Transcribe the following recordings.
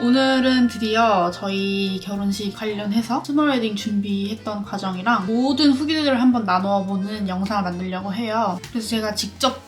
오늘은 드디어 저희 결혼식 관련해서 스몰 웨딩 준비했던 과정이랑 모든 후기들을 한번 나누어보는 영상을 만들려고 해요. 그래서 제가 직접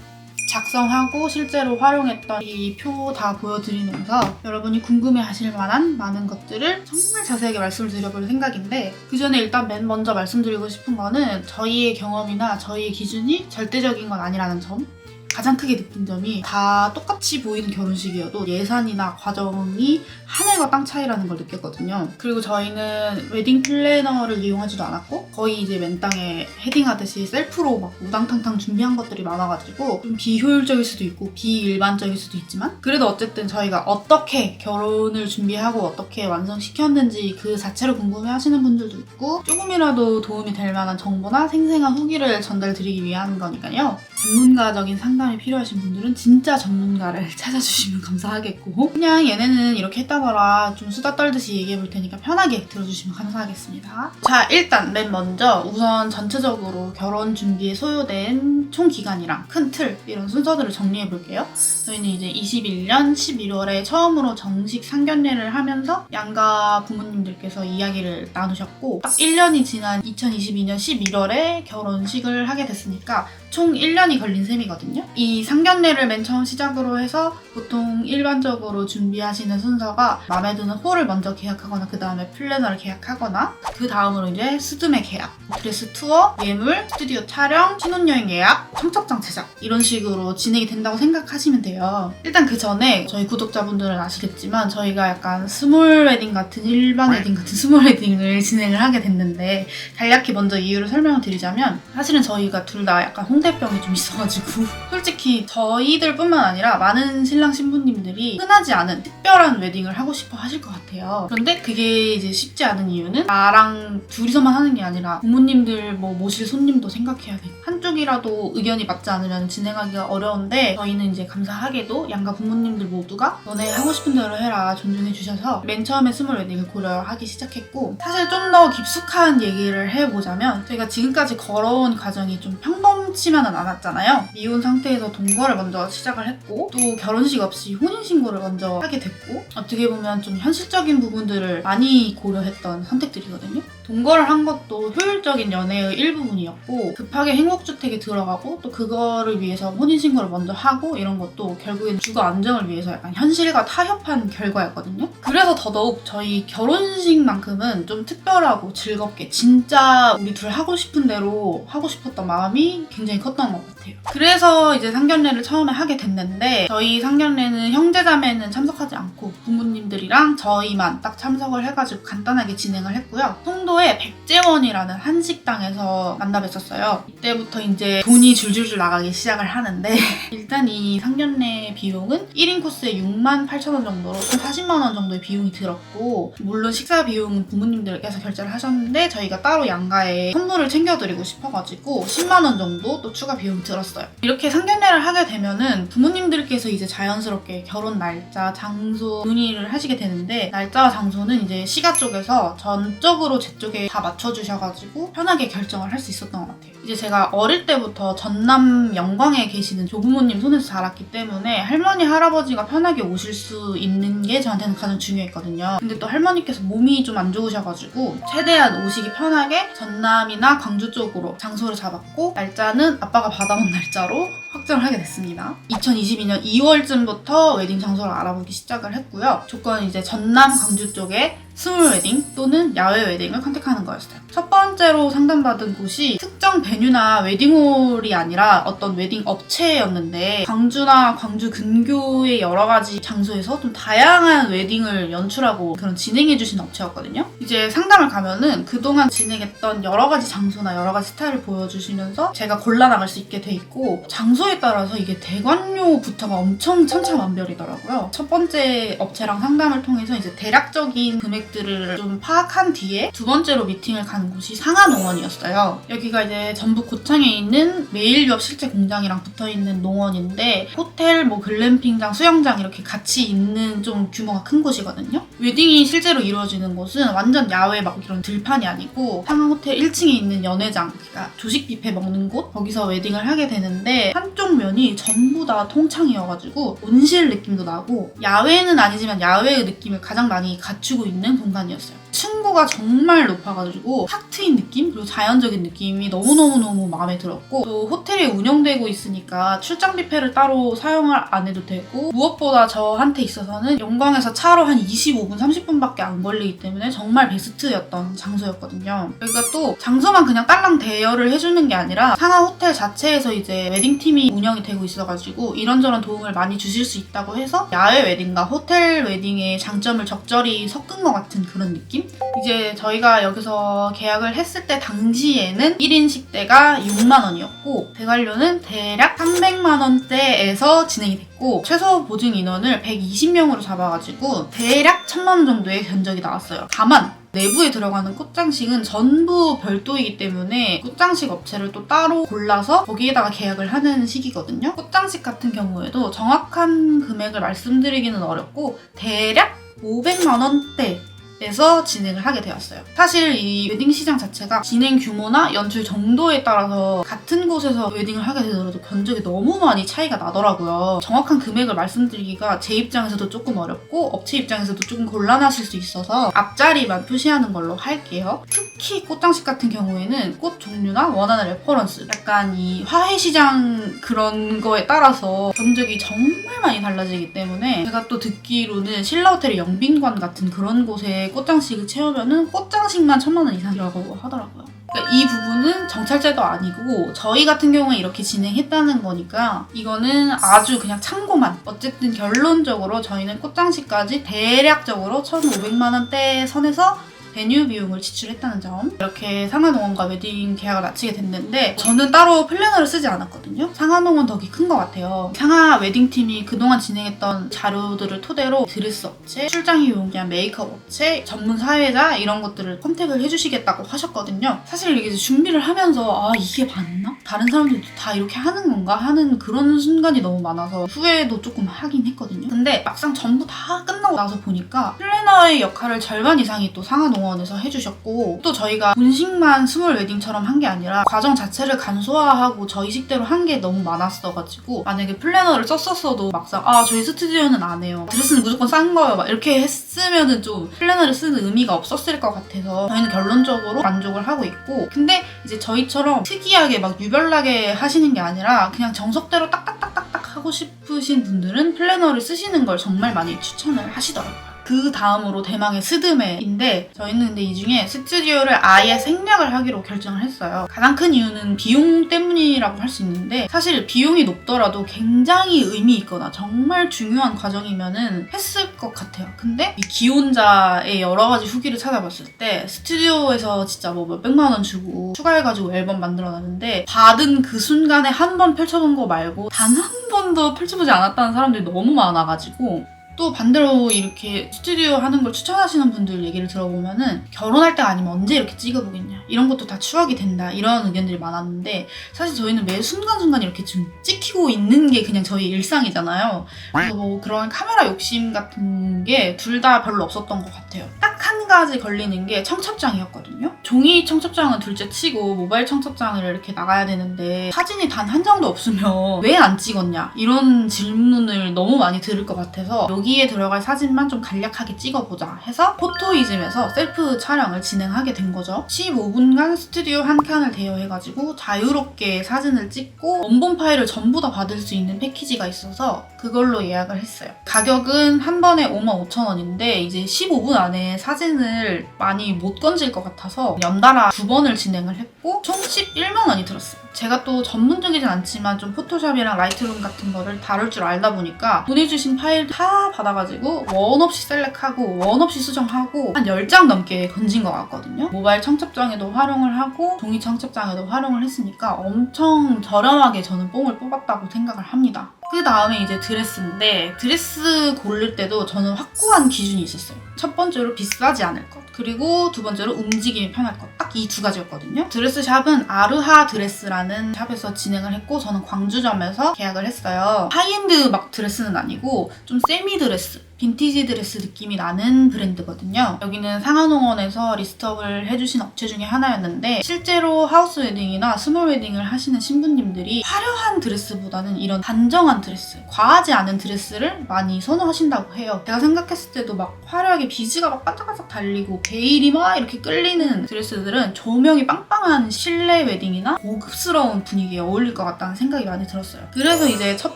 작성하고 실제로 활용했던 이 표 다 보여드리면서 여러분이 궁금해하실 만한 많은 것들을 정말 자세하게 말씀을 드려볼 생각인데, 그 전에 일단 맨 먼저 말씀드리고 싶은 거는 저희의 경험이나 저희의 기준이 절대적인 건 아니라는 점. 가장 크게 느낀 점이 다 똑같이 보이는 결혼식이어도 예산이나 과정이 하늘과 땅 차이라는 걸 느꼈거든요. 그리고 저희는 웨딩 플래너를 이용하지도 않았고 거의 이제 맨땅에 헤딩하듯이 셀프로 막 우당탕탕 준비한 것들이 많아가지고 좀 비효율적일 수도 있고 비일반적일 수도 있지만, 그래도 어쨌든 저희가 어떻게 결혼을 준비하고 어떻게 완성시켰는지 그 자체로 궁금해하시는 분들도 있고, 조금이라도 도움이 될 만한 정보나 생생한 후기를 전달드리기 위한 거니까요. 전문가적인 상담이 필요하신 분들은 진짜 전문가를 찾아주시면 감사하겠고, 그냥 얘네는 이렇게 했다더라 좀 수다 떨듯이 얘기해볼 테니까 편하게 들어주시면 감사하겠습니다. 자, 일단 맨 먼저 우선 전체적으로 결혼 준비에 소요된 총 기간이랑 큰 틀 이런 순서들을 정리해볼게요. 저희는 이제 21년 11월에 처음으로 정식 상견례를 하면서 양가 부모님들께서 이야기를 나누셨고, 딱 1년이 지난 2022년 11월에 결혼식을 하게 됐으니까 총 1년이 걸린 셈이거든요. 이 상견례를 맨 처음 시작으로 해서 보통 일반적으로 준비하시는 순서가 마음에 드는 홀을 먼저 계약하거나 그 다음에 플래너를 계약하거나 그 다음으로 이제 스드메 계약, 드레스 투어, 예물, 스튜디오 촬영, 신혼여행 예약, 청첩장 제작 이런 식으로 진행이 된다고 생각하시면 돼요. 일단 그 전에 저희 구독자분들은 아시겠지만 저희가 약간 스몰 웨딩 같은 일반 웨딩 같은 스몰 웨딩을 진행을 하게 됐는데, 간략히 먼저 이유를 설명을 드리자면 사실은 저희가 둘 다 약간 홍대병이 좀 있어가지고 솔직히 저희들 뿐만 아니라 많은 신랑 신부님들이 흔하지 않은 특별한 웨딩을 하고 싶어 하실 것 같아요. 그런데 그게 이제 쉽지 않은 이유는 나랑 둘이서만 하는 게 아니라 부모님들 모실 손님도 생각해야 되고 한쪽이라도 의견이 맞지 않으면 진행하기가 어려운데, 저희는 이제 감사하게도 양가 부모님들 모두가 너네 하고 싶은 대로 해라 존중해 주셔서 맨 처음에 스몰 웨딩을 고려하기 시작했고, 사실 좀 더 깊숙한 얘기를 해보자면 저희가 지금까지 걸어온 과정이 좀 평범치만은 않았잖아요. 미혼 상태에서 동거를 먼저 시작을 했고 또 결혼식 없이 혼인신고를 먼저 하게 됐고, 어떻게 보면 좀 현실적인 부분들을 많이 고려했던 선택들이거든요. 동거를 한 것도 효율적인 연애의 일부분이었고, 급하게 행복주택에 들어가고 또 그거를 위해서 혼인신고를 먼저 하고 이런 것도 결국엔 주거 안정을 위해서 약간 현실과 타협한 결과였거든요. 그래서 더더욱 저희 결혼식만큼은 좀 특별하고 즐겁게 진짜 우리 둘 하고 싶은 대로 하고 싶었던 마음이 굉장히 컸던 것 같아요. 그래서 이제 상견례를 처음에 하게 됐는데, 저희 상견례는 형제자매는 참석하지 않고 부모님들이랑 저희만 딱 참석을 해가지고 간단하게 진행을 했고요. 송도의 백제원이라는 한식당에서 만나 뵀었어요. 이때부터 이제 돈이 줄줄줄 나가기 시작을 하는데 일단 이 상견례 비용은 1인 코스에 68,000원 정도로 총 40만 원 정도의 비용이 들었고, 물론 식사 비용은 부모님들께서 결제를 하셨는데 저희가 따로 양가에 선물을 챙겨드리고 싶어가지고 10만 원 정도 또 추가 비용이 들었어요. 이렇게 상견례를 하게 되면은 부모님들께서 이제 자연스럽게 결혼 날짜, 장소 문의를 하시게 되는데, 날짜와 장소는 이제 시가 쪽에서 전적으로 제 쪽에 다 맞춰주셔가지고 편하게 결정을 할 수 있었던 것 같아요. 이제 제가 어릴 때부터 전남 영광에 계시는 조부모님 손에서 자랐기 때문에 할머니, 할아버지가 편하게 오실 수 있는 게 저한테는 가장 중요했거든요. 근데 또 할머니께서 몸이 좀 안 좋으셔가지고 최대한 오시기 편하게 전남이나 광주 쪽으로 장소를 잡았고, 날짜는 아빠가 받아온 날짜로 확정을 하게 됐습니다. 2022년 2월쯤부터 웨딩 장소를 알아보기 시작을 했고요. 조건은 이제 전남, 광주 쪽에 스몰 웨딩 또는 야외 웨딩을 선택하는 거였어요. 첫 번째로 상담받은 곳이 특정 베뉴나 웨딩홀이 아니라 어떤 웨딩 업체였는데, 광주나 광주 근교의 여러 가지 장소에서 좀 다양한 웨딩을 연출하고 그런 진행해주신 업체였거든요. 이제 상담을 가면은 그동안 진행했던 여러 가지 장소나 여러 가지 스타일을 보여주시면서 제가 골라나갈 수 있게 돼 있고, 장소에 따라서 이게 대관료부터가 엄청 천차만별이더라고요. 첫 번째 업체랑 상담을 통해서 이제 대략적인 금액 계획들을 좀 파악한 뒤에 두 번째로 미팅을 가는 곳이 상하농원이었어요. 여기가 이제 전북 고창에 있는 매일유업 실제 공장이랑 붙어있는 농원인데 호텔, 글램핑장, 수영장 이렇게 같이 있는 좀 규모가 큰 곳이거든요. 웨딩이 실제로 이루어지는 곳은 완전 야외 막 이런 들판이 아니고 상하호텔 1층에 있는 연회장, 그러니까 조식 뷔페 먹는 곳, 거기서 웨딩을 하게 되는데 한쪽 면이 전부 다 통창이어가지고 온실 느낌도 나고 야외는 아니지만 야외의 느낌을 가장 많이 갖추고 있는 공간이었어요. 층고가 정말 높아가지고 탁 트인 느낌? 그리고 자연적인 느낌이 너무너무너무 마음에 들었고 또 호텔이 운영되고 있으니까 출장 뷔페를 따로 사용을 안 해도 되고 무엇보다 저한테 있어서는 영광에서 차로 한 25분, 30분밖에 안 걸리기 때문에 정말 베스트였던 장소였거든요. 여기가 또 장소만 그냥 딸랑 대여를 해주는 게 아니라 상하 호텔 자체에서 이제 웨딩팀이 운영이 되고 있어가지고 이런저런 도움을 많이 주실 수 있다고 해서 야외 웨딩과 호텔 웨딩의 장점을 적절히 섞은 것 같은 그런 느낌? 이제 저희가 여기서 계약을 했을 때 당시에는 1인 식대가 6만 원이었고 대관료는 대략 300만 원대에서 진행이 됐고 최소 보증 인원을 120명으로 잡아가지고 대략 1,000만 원 정도의 견적이 나왔어요. 다만 내부에 들어가는 꽃장식은 전부 별도이기 때문에 꽃장식 업체를 또 따로 골라서 거기에다가 계약을 하는 시기거든요. 꽃장식 같은 경우에도 정확한 금액을 말씀드리기는 어렵고 대략 500만 원대 에서 진행을 하게 되었어요. 사실 이 웨딩 시장 자체가 진행 규모나 연출 정도에 따라서 같은 곳에서 웨딩을 하게 되더라도 견적이 너무 많이 차이가 나더라고요. 정확한 금액을 말씀드리기가 제 입장에서도 조금 어렵고 업체 입장에서도 조금 곤란하실 수 있어서 앞자리만 표시하는 걸로 할게요. 특히 꽃장식 같은 경우에는 꽃 종류나 원하는 레퍼런스, 약간 이 화훼시장 그런 거에 따라서 견적이 정말 많이 달라지기 때문에 제가 또 듣기로는 신라호텔의 영빈관 같은 그런 곳에 꽃장식을 채우면은 꽃장식만 1,000만 원 이상이라고 하더라고요. 그러니까 이 부분은 정찰제도 아니고 저희 같은 경우에 이렇게 진행했다는 거니까 이거는 아주 그냥 참고만. 어쨌든 결론적으로 저희는 꽃장식까지 대략적으로 1,500만 원대 선에서 베뉴 비용을 지출했다는 점. 이렇게 상하농원과 웨딩 계약을 마치게 됐는데 저는 따로 플래너를 쓰지 않았거든요. 상하농원 덕이 큰 것 같아요. 상하 웨딩팀이 그동안 진행했던 자료들을 토대로 드레스 업체, 출장이 용이한 메이크업 업체, 전문 사회자 이런 것들을 컨택을 해주시겠다고 하셨거든요. 사실 이게 준비를 하면서 이게 맞나? 다른 사람들도 다 이렇게 하는 건가? 하는 그런 순간이 너무 많아서 후회도 조금 하긴 했거든요. 근데 막상 전부 다 끝나고 나서 보니까 플래너의 역할을 절반 이상이 또 상하농원에서 해주셨고 또 저희가 본식만 스몰 웨딩처럼 한 게 아니라 과정 자체를 간소화하고 저희 식대로 한 게 너무 많았어가지고 만약에 플래너를 썼었어도 막상 저희 스튜디오는 안 해요. 드레스는 무조건 싼 거예요. 막 이렇게 했으면은 좀 플래너를 쓰는 의미가 없었을 것 같아서 저희는 결론적으로 만족을 하고 있고 근데 이제 저희처럼 특이하게 막 유별나게 하시는 게 아니라 그냥 정석대로 딱딱딱딱딱 하고 싶으신 분들은 플래너를 쓰시는 걸 정말 많이 추천을 하시더라고요. 그 다음으로 대망의 스드메인데 저희는 근데 이 중에 스튜디오를 아예 생략을 하기로 결정을 했어요. 가장 큰 이유는 비용 때문이라고 할 수 있는데 사실 비용이 높더라도 굉장히 의미 있거나 정말 중요한 과정이면은 했을 것 같아요. 근데 이 기혼자의 여러 가지 후기를 찾아봤을 때 스튜디오에서 진짜 몇백만 원 주고 추가해가지고 앨범 만들어놨는데 받은 그 순간에 한 번 펼쳐본 거 말고 단 한 번도 펼쳐보지 않았다는 사람들이 너무 많아가지고 또 반대로 이렇게 스튜디오 하는 걸 추천하시는 분들 얘기를 들어보면은 결혼할 때가 아니면 언제 이렇게 찍어보겠냐 이런 것도 다 추억이 된다 이런 의견들이 많았는데 사실 저희는 매 순간순간 이렇게 좀 찍히고 있는 게 그냥 저희 일상이잖아요. 그래서 그런 카메라 욕심 같은 게 둘 다 별로 없었던 것 같아요. 딱 한 가지 걸리는 게 청첩장이었거든요. 종이 청첩장은 둘째 치고 모바일 청첩장을 이렇게 나가야 되는데 사진이 단 한 장도 없으면 왜 안 찍었냐 이런 질문을 너무 많이 들을 것 같아서 여기에 들어갈 사진만 좀 간략하게 찍어보자 해서 포토이즘에서 셀프 촬영을 진행하게 된 거죠. 15분간 스튜디오 한 칸을 대여해가지고 자유롭게 사진을 찍고 원본 파일을 전부 다 받을 수 있는 패키지가 있어서 그걸로 예약을 했어요. 가격은 한 번에 55,000원인데 이제 15분 안에 사진을 많이 못 건질 것 같아서 연달아 2번을 진행을 했고 총 11만 원이 들었어요. 제가 또 전문적이진 않지만 좀 포토샵이랑 라이트룸 같은 거를 다룰 줄 알다 보니까 보내주신 파일 다 받아가지고 원 없이 셀렉하고 원 없이 수정하고 한 10장 넘게 건진 것 같거든요. 모바일 청첩장에도 활용을 하고 종이 청첩장에도 활용을 했으니까 엄청 저렴하게 저는 뽕을 뽑았다고 생각을 합니다. 그 다음에 이제 드레스인데 드레스 고를 때도 저는 확고한 기준이 있었어요. 첫 번째로 비싸지 않을 것, 그리고 두 번째로 움직임이 편할 것. 딱 이 두 가지였거든요. 드레스 샵은 아르하 드레스라는 샵에서 진행을 했고 저는 광주점에서 계약을 했어요. 하이엔드 막 드레스는 아니고 좀 세미 드레스, 빈티지 드레스 느낌이 나는 브랜드거든요. 여기는 상하농원에서 리스트업을 해주신 업체 중에 하나였는데 실제로 하우스 웨딩이나 스몰 웨딩을 하시는 신부님들이 화려한 드레스보다는 이런 단정한 드레스, 과하지 않은 드레스를 많이 선호하신다고 해요. 제가 생각했을 때도 막 화려하게 비즈가 막 반짝반짝 달리고 베일이 막 이렇게 끌리는 드레스들은 조명이 빵빵한 실내 웨딩이나 고급스러운 분위기에 어울릴 것 같다는 생각이 많이 들었어요. 그래서 이제 첫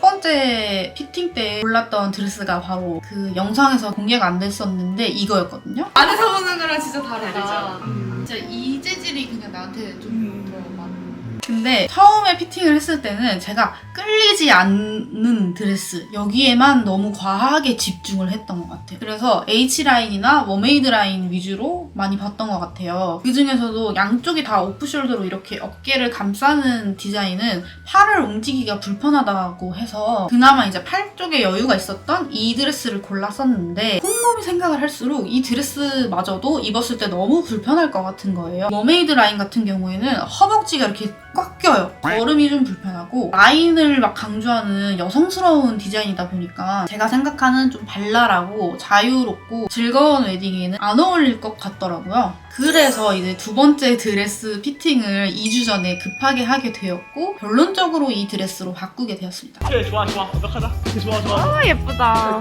번째 피팅 때 골랐던 드레스가 바로 그 영상에서 공개가 안 됐었는데 이거였거든요. 안에서 보는 거랑 진짜 다르죠. 진짜 이 재질이 그냥 나한테 좀 더 맞는. 근데 처음에 피팅을 했을 때는 제가 끌리지 않는 드레스 여기에만 너무 과하게 집중을 했던 것 같아요. 그래서 H라인이나 머메이드 라인 위주로 많이 봤던 것 같아요. 그 중에서도 양쪽이 다 오프숄더로 이렇게 어깨를 감싸는 디자인은 팔을 움직이기가 불편하다고 해서 그나마 이제 팔 쪽에 여유가 있었던 이 드레스를 골랐었는데 곰곰이 생각을 할수록 이 드레스마저도 입었을 때 너무 불편할 것 같은 거예요. 머메이드 라인 같은 경우에는 허벅지가 이렇게 꽉 껴요. 걸음이 좀 불편하고 라인을 막 강조하는 여성스러운 디자인이다 보니까 제가 생각하는 좀 발랄하고 자유롭고 즐거운 웨딩에는 안 어울릴 것 같더라고요. 그래서 이제 두 번째 드레스 피팅을 2주 전에 급하게 하게 되었고 결론적으로 이 드레스로 바꾸게 되었습니다. 오케이, 좋아 완벽하다. 좋아 아 예쁘다.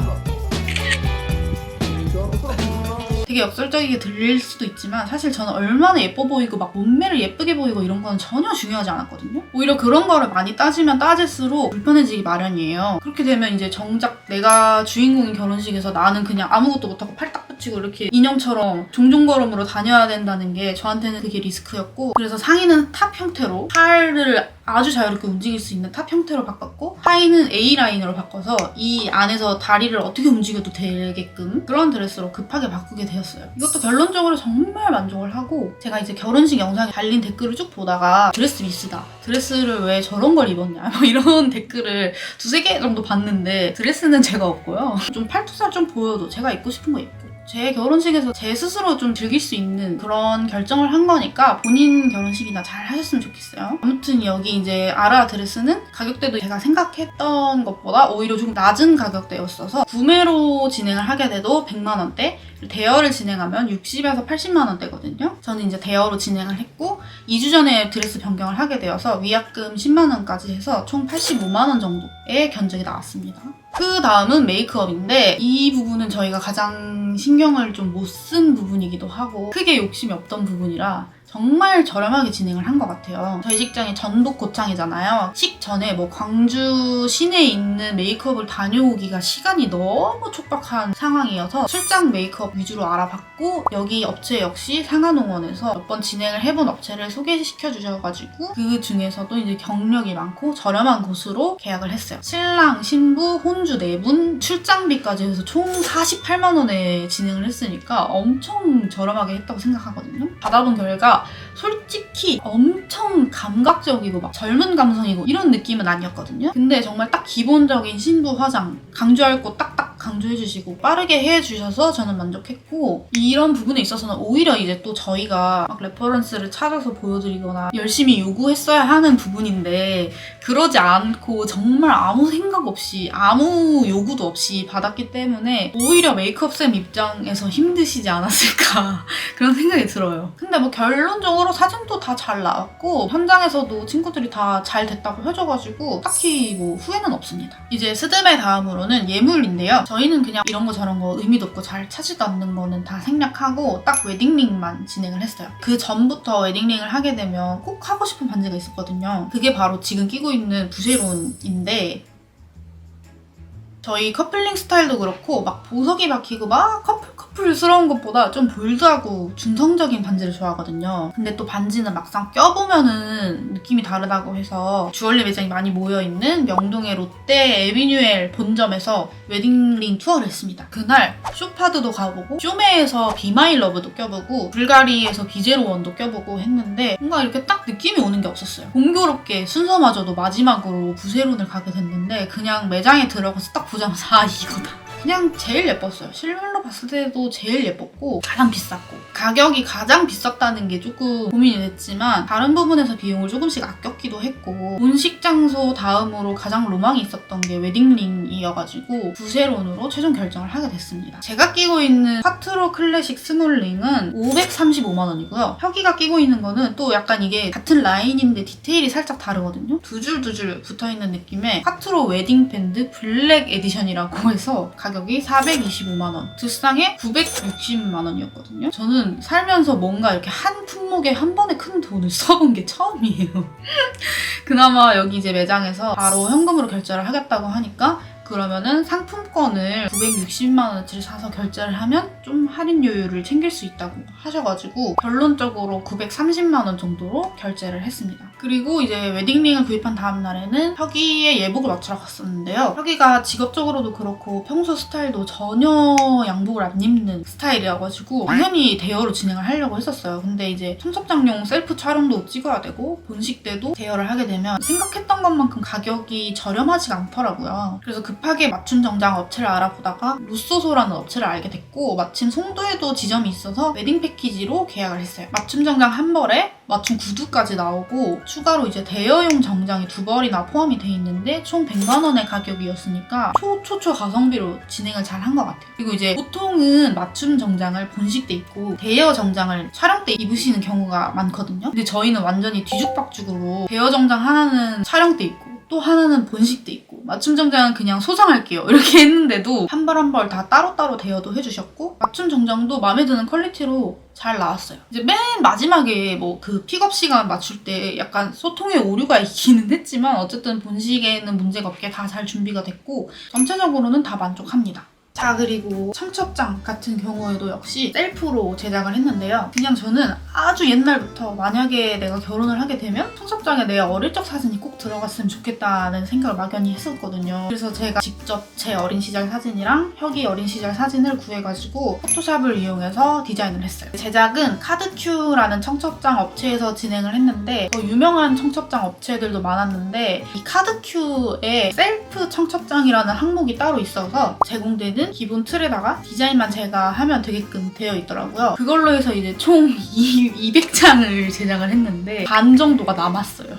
되게 역설적이게 들릴 수도 있지만 사실 저는 얼마나 예뻐 보이고 막 몸매를 예쁘게 보이고 이런 건 전혀 중요하지 않았거든요. 오히려 그런 거를 많이 따지면 따질수록 불편해지기 마련이에요. 그렇게 되면 이제 정작 내가 주인공인 결혼식에서 나는 그냥 아무것도 못하고 팔 딱 붙이고 이렇게 인형처럼 종종걸음으로 다녀야 된다는 게 저한테는 그게 리스크였고 그래서 상의는 탑 형태로 팔을 아주 자유롭게 움직일 수 있는 탑 형태로 바꿨고 하의는 A라인으로 바꿔서 이 안에서 다리를 어떻게 움직여도 되게끔 그런 드레스로 급하게 바꾸게 되었어요. 이것도 결론적으로 정말 만족을 하고 제가 이제 결혼식 영상에 달린 댓글을 쭉 보다가 드레스 미스다. 드레스를 왜 저런 걸 입었냐 뭐 이런 댓글을 두세 개 정도 봤는데 드레스는 제가 없고요. 좀 팔뚝살 좀 보여도 제가 입고 싶은 거 입고 제 결혼식에서 제 스스로 좀 즐길 수 있는 그런 결정을 한 거니까 본인 결혼식이나 잘 하셨으면 좋겠어요. 아무튼 여기 이제 아라 드레스는 가격대도 제가 생각했던 것보다 오히려 좀 낮은 가격대였어서 구매로 진행을 하게 돼도 100만 원대, 대여를 진행하면 60에서 80만 원대거든요. 저는 이제 대여로 진행을 했고 2주 전에 드레스 변경을 하게 되어서 위약금 10만 원까지 해서 총 85만 원 정도의 견적이 나왔습니다. 그 다음은 메이크업인데 이 부분은 저희가 가장 신경을 좀 못 쓴 부분이기도 하고 크게 욕심이 없던 부분이라 정말 저렴하게 진행을 한 것 같아요. 저희 직장이 전북 고창이잖아요. 식 전에 뭐 광주 시내에 있는 메이크업을 다녀오기가 시간이 너무 촉박한 상황이어서 출장 메이크업 위주로 알아봤고 여기 업체 역시 상하농원에서 몇 번 진행을 해본 업체를 소개시켜 주셔가지고 그 중에서도 이제 경력이 많고 저렴한 곳으로 계약을 했어요. 신랑, 신부, 혼주 4분 출장비까지 해서 총 48만 원에 진행을 했으니까 엄청 저렴하게 했다고 생각하거든요. 받아본 결과 솔직히 엄청 감각적이고 막 젊은 감성이고 이런 느낌은 아니었거든요. 근데 정말 딱 기본적인 신부 화장 강조할 거 딱딱 강조해주시고 빠르게 해주셔서 저는 만족했고 이런 부분에 있어서는 오히려 이제 또 저희가 막 레퍼런스를 찾아서 보여드리거나 열심히 요구했어야 하는 부분인데 그러지 않고 정말 아무 생각 없이 아무 요구도 없이 받았기 때문에 오히려 메이크업쌤 입장에서 힘드시지 않았을까 그런 생각이 들어요. 근데 뭐 결론적으로 사진도 다 잘 나왔고 현장에서도 친구들이 다 잘 됐다고 해줘가지고 딱히 뭐 후회는 없습니다. 이제 스드메 다음으로는 예물인데요. 저희는 그냥 이런 거 저런 거 의미도 없고 잘 차지도 않는 거는 다 생략하고 딱 웨딩링만 진행을 했어요. 그 전부터 웨딩링을 하게 되면 꼭 하고 싶은 반지가 있었거든요. 그게 바로 지금 끼고 있는 부쉐론인데 저희 커플링 스타일도 그렇고 막 보석이 박히고 막 커플스러운 것보다 좀 볼드하고 중성적인 반지를 좋아하거든요. 근데 또 반지는 막상 껴보면은 느낌이 다르다고 해서 주얼리 매장이 많이 모여있는 명동의 롯데 에비뉴엘 본점에서 웨딩링 투어를 했습니다. 그날 쇼파드도 가보고 쇼메에서 비마일러브도 껴보고 불가리에서 비제로원도 껴보고 했는데 뭔가 이렇게 딱 느낌이 오는 게 없었어요. 공교롭게 순서마저도 마지막으로 부세론을 가게 됐는데 그냥 매장에 들어가서 딱 보자마자 아 이거다. 그냥 제일 예뻤어요. 실물로 봤을 때도 제일 예뻤고 가장 비쌌고 가격이 가장 비쌌다는 게 조금 고민이 됐지만 다른 부분에서 비용을 조금씩 아꼈기도 했고 본식 장소 다음으로 가장 로망이 있었던 게 웨딩링이어가지고 부세론으로 최종 결정을 하게 됐습니다. 제가 끼고 있는 콰트로 클래식 스몰링은 535만 원이고요. 혁이가 끼고 있는 거는 또 약간 이게 같은 라인인데 디테일이 살짝 다르거든요. 두 줄 붙어있는 느낌의 콰트로 웨딩 밴드 블랙 에디션이라고 해서 가격이 425만 원, 두 쌍에 960만 원이었거든요. 저는 살면서 뭔가 이렇게 한 품목에 한 번에 큰 돈을 써본 게 처음이에요. 그나마 여기 이제 매장에서 바로 현금으로 결제를 하겠다고 하니까 그러면은 상품권을 960만 원어치를 사서 결제를 하면 좀 할인 요율을 챙길 수 있다고 하셔가지고 결론적으로 930만 원 정도로 결제를 했습니다. 그리고 이제 웨딩링을 구입한 다음 날에는 혁이의 예복을 맞추러 갔었는데요. 혁이가 직업적으로도 그렇고 평소 스타일도 전혀 양복을 안 입는 스타일이어가지고 당연히 대여로 진행을 하려고 했었어요. 근데 이제 청첩장용 셀프 촬영도 찍어야 되고 본식 때도 대여를 하게 되면 생각했던 것만큼 가격이 저렴하지가 않더라고요. 그래서 급하게 맞춤 정장 업체를 알아보다가 루소소라는 업체를 알게 됐고 마침 송도에도 지점이 있어서 웨딩 패키지로 계약을 했어요. 맞춤 정장 한 벌에 맞춤 구두까지 나오고 추가로 이제 대여용 정장이 2벌이나 포함이 돼 있는데 총 100만 원의 가격이었으니까 초초 가성비로 진행을 잘 한 것 같아요. 그리고 이제 보통은 맞춤 정장을 본식 때 입고 대여 정장을 촬영 때 입으시는 경우가 많거든요. 근데 저희는 완전히 뒤죽박죽으로 대여 정장 하나는 촬영 때 입고 또 하나는 본식 때 입고 맞춤 정장은 그냥 소장할게요 이렇게 했는데도 한 벌 한 벌 다 따로따로 대여도 해주셨고 맞춤 정장도 마음에 드는 퀄리티로 잘 나왔어요. 이제 맨 마지막에 뭐 그 픽업 시간 맞출 때 약간 소통의 오류가 있기는 했지만 어쨌든 본식에는 문제가 없게 다 잘 준비가 됐고 전체적으로는 다 만족합니다. 자, 그리고 청첩장 같은 경우에도 역시 셀프로 제작을 했는데요. 그냥 저는 아주 옛날부터 만약에 내가 결혼을 하게 되면 청첩장에 내 어릴 적 사진이 꼭 들어갔으면 좋겠다는 생각을 막연히 했었거든요. 그래서 제가 직접 제 어린 시절 사진이랑 혁이 어린 시절 사진을 구해가지고 포토샵을 이용해서 디자인을 했어요. 제작은 카드큐라는 청첩장 업체에서 진행을 했는데 더 유명한 청첩장 업체들도 많았는데 이 카드큐에 셀프 청첩장이라는 항목이 따로 있어서 제공되는 기본 틀에다가 디자인만 제가 하면 되게끔 되어 있더라고요. 그걸로 해서 이제 총 200장을 제작을 했는데 반 정도가 남았어요.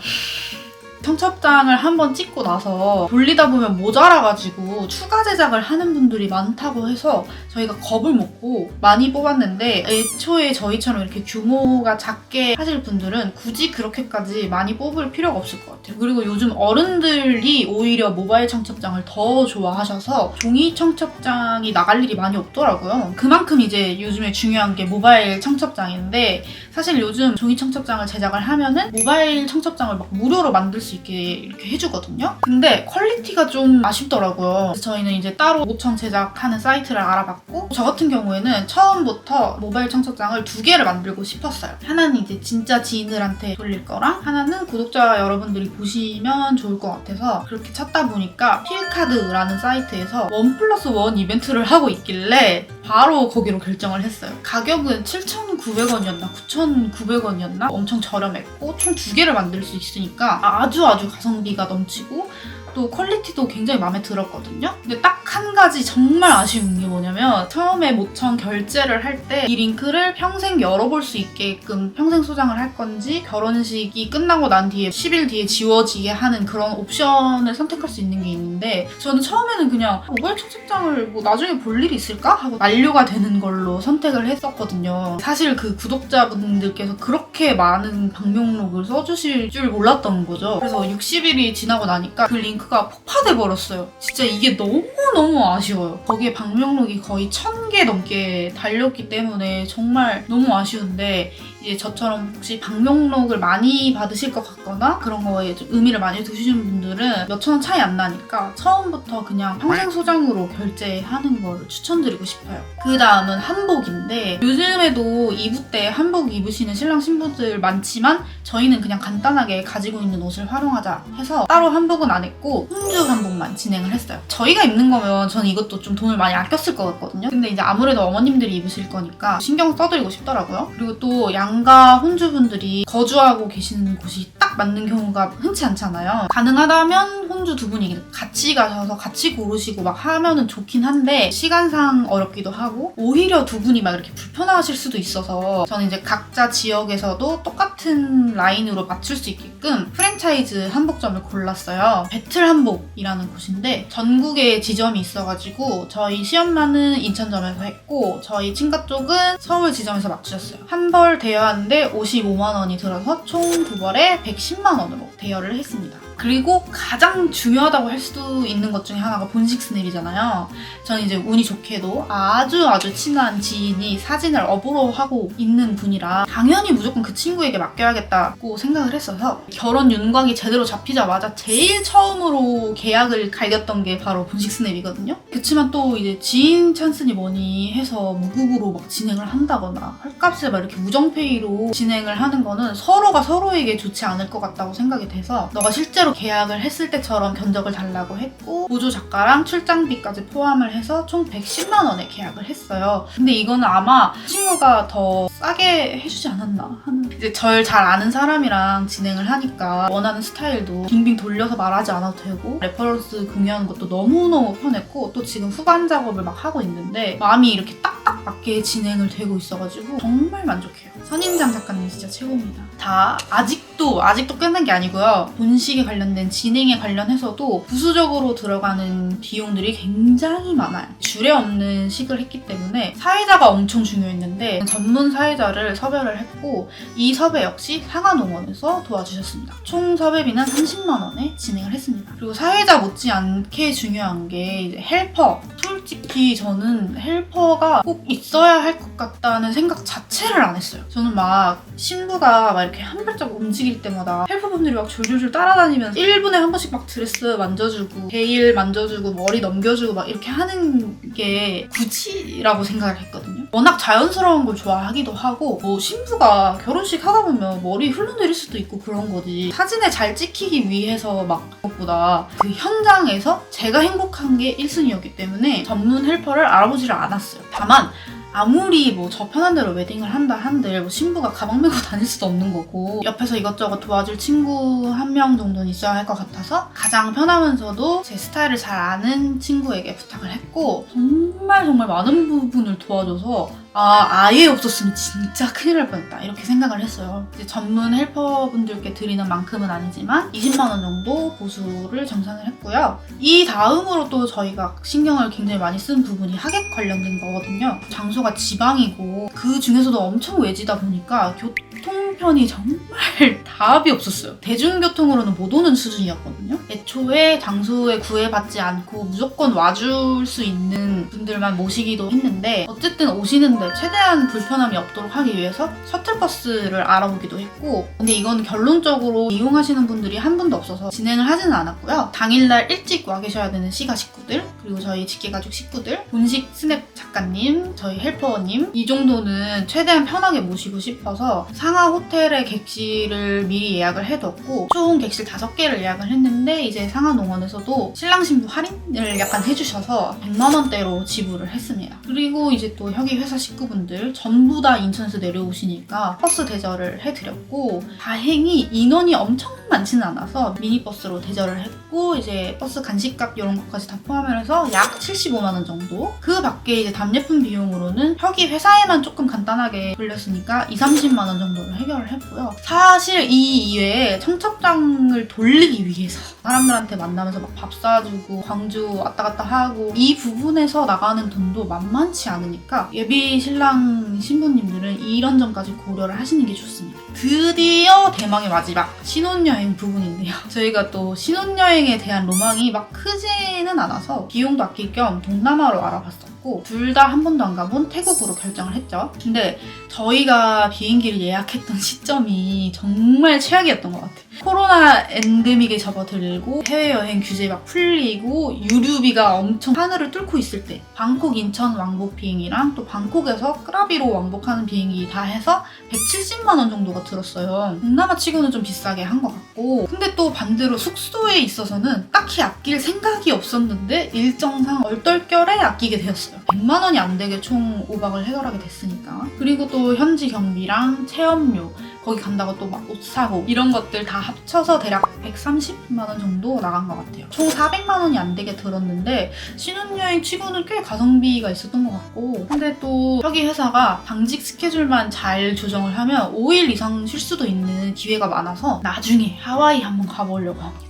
청첩장을 한번 찍고 나서 돌리다 보면 모자라가지고 추가 제작을 하는 분들이 많다고 해서 저희가 겁을 먹고 많이 뽑았는데 애초에 저희처럼 이렇게 규모가 작게 하실 분들은 굳이 그렇게까지 많이 뽑을 필요가 없을 것 같아요. 그리고 요즘 어른들이 오히려 모바일 청첩장을 더 좋아하셔서 종이 청첩장이 나갈 일이 많이 없더라고요. 그만큼 이제 요즘에 중요한 게 모바일 청첩장인데 사실 요즘 종이 청첩장을 제작을 하면은 모바일 청첩장을 막 무료로 만들 수 있게 이렇게 해주거든요. 근데 퀄리티가 좀 아쉽더라고요. 그래서 저희는 이제 따로 모청 제작하는 사이트를 알아봤고 저 같은 경우에는 처음부터 모바일 청첩장을 2개를 만들고 싶었어요. 하나는 이제 진짜 지인들한테 돌릴 거랑 하나는 구독자 여러분들이 보시면 좋을 것 같아서 그렇게 찾다 보니까 필카드라는 사이트에서 1+1 이벤트를 하고 있길래 바로 거기로 결정을 했어요. 가격은 7,900원이었나 9,900원이었나 엄청 저렴했고 총 2개를 만들 수 있으니까 아주 가성비가 넘치고 또 퀄리티도 굉장히 마음에 들었거든요. 근데 딱 한 가지 정말 아쉬운 게 뭐냐면 처음에 모청 결제를 할 때 이 링크를 평생 열어볼 수 있게끔 평생 소장을 할 건지 결혼식이 끝나고 난 뒤에 10일 뒤에 지워지게 하는 그런 옵션을 선택할 수 있는 게 있는데 저는 처음에는 그냥 모바일 청첩장을 뭐 나중에 볼 일이 있을까? 하고 만료가 되는 걸로 선택을 했었거든요. 사실 그 구독자분들께서 그렇게 많은 방명록을 써주실 줄 몰랐던 거죠. 그래서 60일이 지나고 나니까 그 링크가 폭파돼 버렸어요. 진짜 이게 너무 아쉬워요. 거기에 방명록이 거의 1000개 넘게 달렸기 때문에 정말 너무 아쉬운데 이제 저처럼 혹시 방명록을 많이 받으실 것 같거나 있거나 그런 거에 좀 의미를 많이 두시는 분들은 몇천 원 차이 안 나니까 처음부터 그냥 평생 소장으로 결제하는 걸 추천드리고 싶어요. 그 다음은 한복인데 요즘에도 이부 때 한복 입으시는 신랑 신부들 많지만 저희는 그냥 간단하게 가지고 있는 옷을 활용하자 해서 따로 한복은 안 했고 홍주 한복만 진행을 했어요. 저희가 입는 거면 저는 이것도 좀 돈을 많이 아꼈을 것 같거든요. 근데 이제 아무래도 어머님들이 입으실 거니까 신경 써드리고 싶더라고요. 그리고 또 양가 혼주분들이 거주하고 계시는 곳이 딱 맞는 경우가 흔치 않잖아요. 가능하다면 혼주 두 분이 같이 가셔서 같이 고르시고 막 하면은 좋긴 한데 시간상 어렵기도 하고 오히려 두 분이 막 이렇게 불편하실 수도 있어서 저는 이제 각자 지역에서도 똑같은 라인으로 맞출 수 있게끔 프랜차이즈 한복점을 골랐어요. 배틀 한복이라는 곳인데 전국에 지점이 있어가지고 저희 시엄마는 인천점에서 했고 저희 친가 쪽은 서울 지점에서 맞추셨어요. 한 벌 대여하는데 55만 원이 들어서 총 두 벌에 110만 원으로 대여를 했습니다. 그리고 가장 중요하다고 할 수도 있는 것 중에 하나가 본식 스냅이잖아요. 저는 이제 운이 좋게도 아주 친한 지인이 사진을 업으로 하고 있는 분이라 당연히 무조건 그 친구에게 맡겨야겠다고 생각을 했어서 결혼 윤곽이 제대로 잡히자마자 제일 처음으로 계약을 갈겼던 게 바로 본식 스냅이거든요. 그치만 또 이제 지인 찬스니 뭐니 해서 무급으로 막 진행을 한다거나 헐값에 막 이렇게 우정페이로 진행을 하는 거는 서로가 서로에게 좋지 않을 것 같다고 생각이 돼서 너가 실제로 계약을 했을 때처럼 견적을 달라고 했고 보조 작가랑 출장비까지 포함을 해서 총 110만 원에 계약을 했어요. 근데 이거는 아마 친구가 더 싸게 해주지 않았나 하는 이제 절 잘 아는 사람이랑 진행을 하니까 원하는 스타일도 빙빙 돌려서 말하지 않아도 되고 레퍼런스 공유하는 것도 너무너무 편했고 또 지금 후반 작업을 막 하고 있는데 마음이 이렇게 딱딱 맞게 진행을 되고 있어가지고 정말 만족해요. 선임장 작가님 진짜 최고입니다. 다 아직도 끝난 게 아니고요. 본식에 관련된 진행에 관련해서도 부수적으로 들어가는 비용들이 굉장히 많아요. 줄에 없는 식을 했기 때문에 사회자가 엄청 중요했는데 전문 사회자를 섭외를 했고 이 섭외 역시 상하농원에서 도와주셨습니다. 총 섭외비는 30만 원에 진행을 했습니다. 그리고 사회자 못지않게 중요한 게 이제 헬퍼. 솔직히 저는 헬퍼가 꼭 있어야 할 것 같다는 생각 자체를 안 했어요. 저는 막 신부가 막 이렇게 한 발짝 움직일 때마다 헬퍼분들이 막 졸졸졸 따라다니면서 1분에 한 번씩 막 드레스 만져주고 베일 만져주고 머리 넘겨주고 막 이렇게 하는 게 굳이라고 생각을 했거든요. 워낙 자연스러운 걸 좋아하기도 하고 뭐 신부가 결혼식 하다 보면 머리 흘러내릴 수도 있고 그런 거지 사진에 잘 찍히기 위해서 막 그것보다 그 현장에서 제가 행복한 게 1순위였기 때문에 전문 헬퍼를 알아보지를 않았어요. 다만 아무리 뭐 저 편한 대로 웨딩을 한다 한들 뭐 신부가 가방 메고 다닐 수도 없는 거고 옆에서 이것저것 도와줄 친구 한 명 정도는 있어야 할 것 같아서 가장 편하면서도 제 스타일을 잘 아는 친구에게 부탁을 했고 정말 많은 부분을 도와줘서 아예 없었으면 진짜 큰일 날 뻔했다 이렇게 생각을 했어요. 이제 전문 헬퍼분들께 드리는 만큼은 아니지만 20만 원 정도 보수를 정산을 했고요. 이 다음으로 또 저희가 신경을 굉장히 많이 쓴 부분이 하객 관련된 거거든요. 장소가 지방이고 그 중에서도 엄청 외지다 보니까 교통편이 정말 답이 없었어요. 대중교통으로는 못 오는 수준이었거든요. 애초에 장소에 구애받지 않고 무조건 와줄 수 있는 분들만 모시기도 했는데 어쨌든 오시는데 최대한 불편함이 없도록 하기 위해서 셔틀버스를 알아보기도 했고 근데 이건 결론적으로 이용하시는 분들이 한 분도 없어서 진행을 하지는 않았고요. 당일날 일찍 와 계셔야 되는 시가 식구들 그리고 저희 직계가족 식구들 본식 스냅 작가님 저희 헬퍼님 이 정도는 최대한 편하게 모시고 싶어서 상하 호텔에 객실을 미리 예약을 해뒀고 총 객실 5개를 예약을 했는데 이제 상하농원에서도 신랑 신부 할인을 약간 해주셔서 100만 원대로 지불을 했습니다. 그리고 이제 또 혁이 회사 식구분들 전부 다 인천에서 내려오시니까 버스 대절을 해드렸고 다행히 인원이 엄청 많지는 않아서 미니버스로 대절을 했고 이제 버스 간식값 이런 것까지 다 포함해서 약 75만 원 정도 그 밖에 이제 답례품 비용으로는 혁이 회사에만 조금 간단하게 돌렸으니까 20-30만 원 정도를 해결을 했고요. 사실 이 이외에 청첩장을 돌리기 위해서 사람들한테 만나면서 막 밥 사주고 광주 왔다 갔다 하고 이 부분에서 나가는 돈도 만만치 않으니까 예비 신랑 신부님들은 이런 점까지 고려를 하시는 게 좋습니다. 드디어 대망의 마지막 신혼여행 부분인데요. 저희가 또 신혼여행에 대한 로망이 막 크지는 않아서 비용도 아낄 겸 동남아로 알아봤어요. 있었고 둘 다 한 번도 안 가본 태국으로 결정을 했죠. 근데 저희가 비행기를 예약했던 시점이 정말 최악이었던 것 같아요. 코로나 엔데믹에 접어들고 해외여행 규제 막 풀리고 유류비가 엄청 하늘을 뚫고 있을 때 방콕 인천 왕복 비행이랑 또 방콕에서 끄라비로 왕복하는 비행기 다 해서 170만 원 정도가 들었어요. 동남아 치고는 좀 비싸게 한 것 같고 근데 또 반대로 숙소에 있어서는 딱히 아낄 생각이 없었는데 일정상 얼떨결에 아끼게 되었어요. 100만 원이 안 되게 총 5박을 해결하게 됐으니까. 그리고 또 현지 경비랑 체험료 거기 간다고 또 막 옷 사고 이런 것들 다 합쳐서 대략 130만 원 정도 나간 것 같아요. 총 400만 원이 안 되게 들었는데 신혼여행 치고는 꽤 가성비가 있었던 것 같고 근데 또 여기 회사가 당직 스케줄만 잘 조정을 하면 5일 이상 쉴 수도 있는 기회가 많아서 나중에 하와이 한번 가보려고 합니다.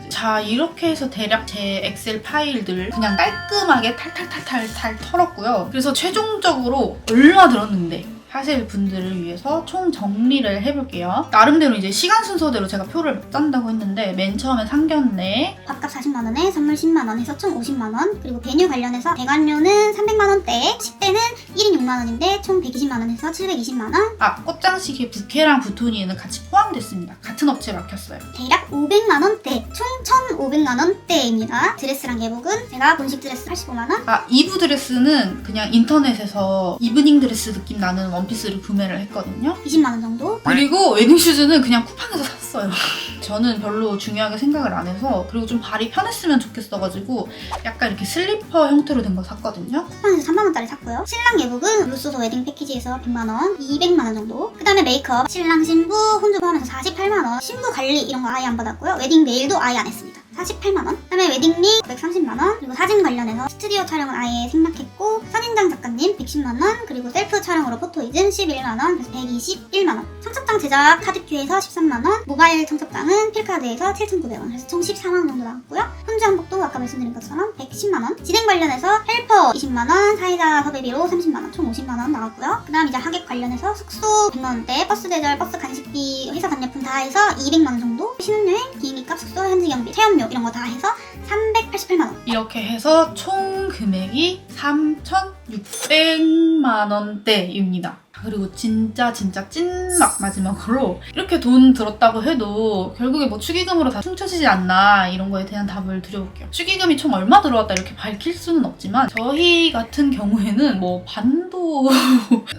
자, 이렇게 해서 대략 제 엑셀 파일들 그냥 깔끔하게 탈탈탈탈 털었고요. 그래서 최종적으로 얼마 들었는데 하실 분들을 위해서 총 정리를 해볼게요. 나름대로 이제 시간 순서대로 제가 표를 짠다고 했는데 맨 처음에 상견례 밥값 40만 원에 선물 10만 원 해서 총 50만 원. 그리고 베뉴 관련해서 대관료는 300만 원대. 식대는 1인 6만 원인데 총 120만 원 해서 720만 원. 꽃장식에 부케랑 부토니에는 같이 포함됐습니다. 같은 업체에 맡겼어요. 대략 500만 원대. 총 1,500만 원대입니다. 드레스랑 예복은 제가 본식 드레스 85만 원. 이브 드레스는 그냥 인터넷에서 이브닝 드레스 느낌 나는 원피스를 구매를 했거든요. 20만 원 정도. 그리고 웨딩 슈즈는 그냥 쿠팡에서 샀어요. 저는 별로 중요하게 생각을 안 해서 그리고 좀 발이 편했으면 좋겠어가지고 약간 이렇게 슬리퍼 형태로 된 거 샀거든요. 쿠팡에서 3만 원짜리 샀고요. 신랑 예복은 루소소 웨딩 패키지에서 100만 원, 200만 원 정도. 그 다음에 메이크업, 신랑 신부 혼주 포함해서 48만 원. 신부 관리 이런 거 아예 안 받았고요. 웨딩 메일도 아예 안 했습니다. 48만 원. 그다음에 웨딩링 130만 원. 그리고 사진 관련해서 스튜디오 촬영은 아예 생략했고 선인장 작가님 110만 원. 그리고 셀프 촬영으로 포토이즌 11만 원. 그래서 121만 원. 청첩장 제작 카드큐에서 13만 원. 모바일 청첩장은 필카드에서 7,900원. 그래서 총 14만 원 정도 나왔고요. 혼주 한복도 아까 말씀드린 것처럼 110만 원. 진행 관련해서 헬퍼 20만 원. 사회자 섭외비로 30만 원. 총 50만 원 나왔고요. 그다음 이제 하객 관련해서 숙소 100만 원대, 버스 대절, 버스 간식비, 회사 답례품 다 해서 200만 원 정도. 신혼여행, 비행기값, 숙소, 현지 경비, 체험료 이런 거 다 해서 388만 원. 이렇게 해서 총 금액이 3,600만 원대입니다. 그리고 진짜 찐막 마지막으로 이렇게 돈 들었다고 해도 결국에 뭐 축의금으로 다 퉁쳐지지 않나 이런 거에 대한 답을 드려볼게요. 축의금이 총 얼마 들어왔다 이렇게 밝힐 수는 없지만 저희 같은 경우에는 뭐 반도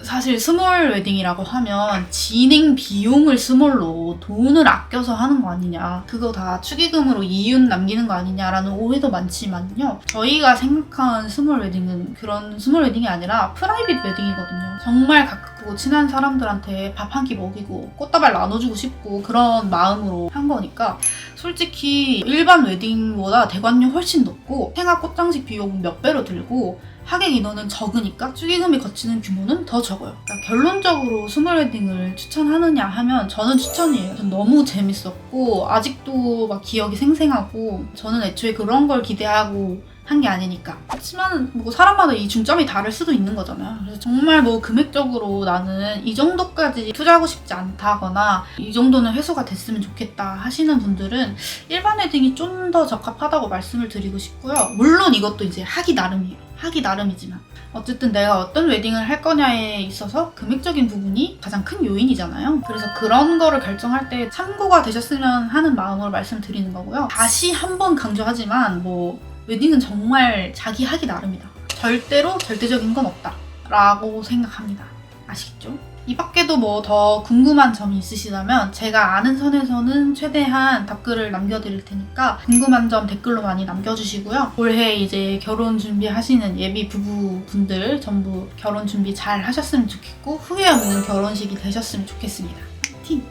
사실 스몰 웨딩이라고 하면 진행 비용을 스몰로 돈을 아껴서 하는 거 아니냐 그거 다 축의금으로 이윤 남기는 거 아니냐라는 오해도 많지만요. 저희가 생각한 스몰 웨딩은 그런 스몰 웨딩이 아니라 프라이빗 웨딩이거든요. 정말 가깝고 친한 사람들한테 밥 한 끼 먹이고 꽃다발 나눠주고 싶고 그런 마음으로 한 거니까 솔직히 일반 웨딩보다 대관료 훨씬 높고 생화 꽃장식 비용 몇 배로 들고 하객 인원은 적으니까 축의금이 거치는 규모는 더 적어요. 그러니까 결론적으로 스몰 웨딩을 추천하느냐 하면 저는 추천이에요. 전 너무 재밌었고 아직도 막 기억이 생생하고 저는 애초에 그런 걸 기대하고 한 게 아니니까. 그렇지만 뭐 사람마다 이 중점이 다를 수도 있는 거잖아요. 그래서 정말 뭐 금액적으로 나는 이 정도까지 투자하고 싶지 않다거나 이 정도는 회수가 됐으면 좋겠다 하시는 분들은 일반 웨딩이 좀 더 적합하다고 말씀을 드리고 싶고요. 물론 이것도 이제 하기 나름이에요. 하기 나름이지만 어쨌든 내가 어떤 웨딩을 할 거냐에 있어서 금액적인 부분이 가장 큰 요인이잖아요. 그래서 그런 거를 결정할 때 참고가 되셨으면 하는 마음으로 말씀드리는 거고요. 다시 한번 강조하지만 뭐 웨딩은 정말 자기 하기 나름이다. 절대로 절대적인 건 없다 라고 생각합니다. 아시겠죠? 이 밖에도 뭐 더 궁금한 점이 있으시다면 제가 아는 선에서는 최대한 답글을 남겨드릴 테니까 궁금한 점 댓글로 많이 남겨주시고요. 올해 이제 결혼 준비하시는 예비 부부분들 전부 결혼 준비 잘 하셨으면 좋겠고 후회 없는 결혼식이 되셨으면 좋겠습니다. 파이팅!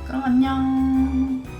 그럼 안녕!